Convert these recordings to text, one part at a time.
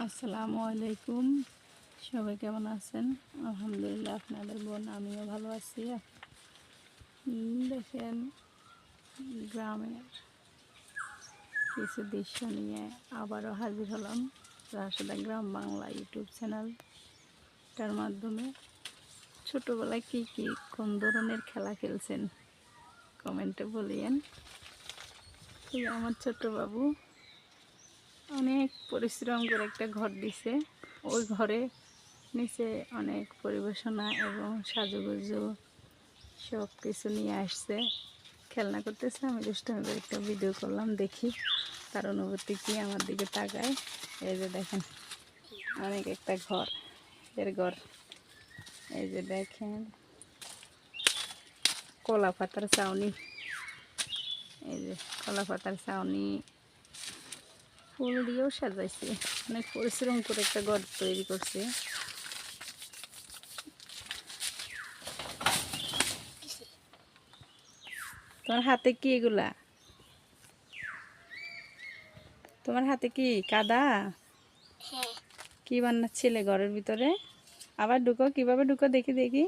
আসসালামু আলাইকুম। সবাই কেমন আছেন? আলহামদুলিল্লাহ, আপনাদের বোন আমিও ভালো আছি। দেখেন, গ্রামের কিছু দৃশ্য নিয়ে আবারও হাজির হলাম রাশেদা গ্রাম বাংলা ইউটিউব চ্যানেলটার মাধ্যমে। ছোটোবেলায় কী কোন ধরনের খেলা খেলছেন কমেন্টে বলিয়েন। আমার ছোট বাবু অনেক পরিশ্রম করে একটা ঘর দিছে। ওই ঘরে নিচে অনেক পরিবেশনা এবং সাজুগুজু সব কিছু নিয়ে আসছে, খেলনা করতেছে। আমি দুষ্টামি করে একটা ভিডিও করলাম, দেখি তার অনুভূতি কি। আমার দিকে তাকায়, এই যে দেখেন অনেক একটা ঘর, এর ঘর। এই যে দেখেন কলা পাতার ছাউনি, এই যে কলা পাতার ছাউনি ফুল দিয়েও সাজাইছে। অনেক পরিশ্রম করে একটা ঘর তৈরি করছে। তোমার হাতে কি এগুলা? তোমার হাতে কি কাদা? কি বানাচ্ছিলে ঘরের ভিতরে? আবার ঢুকো, কিভাবে ঢুকো দেখি দেখি।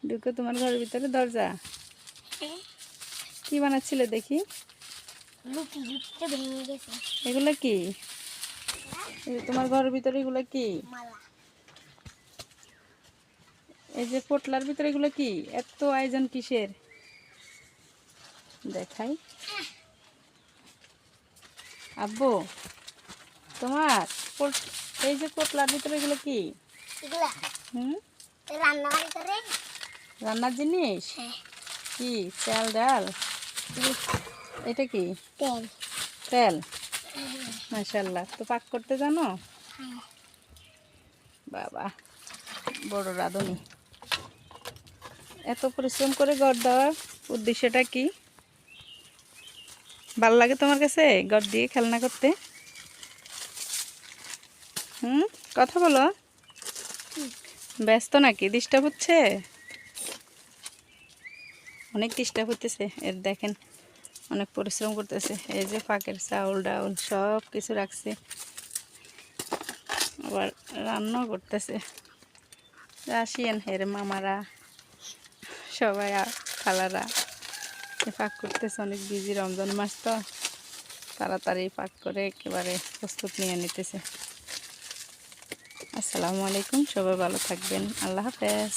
ঢুকো তোমার ঘরের ভিতরে, দরজা কি বানাচ্ছিলে দেখি। এগুলো কি? তোমার ঘরের ভিতরে এগুলো কি? এই যে পোটলার ভিতরে এগুলো কি? এত আয়োজন কিসের? দেখাই। আব্বু, তোমার এই যে পোটলার ভিতরে এগুলো কি? রান্নার জিনিস? কি চাল ডাল? এটা কি? তেল। মাশাআল্লাহ। তো পাক করতে জানো? বাবা, বড় রাঁধুনি। এত পরিশ্রম করে ঘর দেওয়ার উদ্দেশ্যটা কি? ভাল লাগে তোমার কাছে ঘর দিয়ে খেলনা করতে? কথা বলো। ব্যস্ত নাকি? ডিস্টার্ব হচ্ছে? অনেক ডিস্টার্ব হতেছে। এর দেখেন অনেক পরিশ্রম করতেছে। এই যে ফাঁকের চাউল ডাউল সব কিছু রাখছে, আবার রান্নাও করতেছে। আসিয়েন হের মামারা সবাই, খালারা পাক করতেছে। অনেক বিজি, রমজান মাস তো তাড়াতাড়ি পাক করে একেবারে প্রস্তুত নিয়ে নিতেছে। আসসালামু আলাইকুম, সবাই ভালো থাকবেন। আল্লাহ হাফেজ।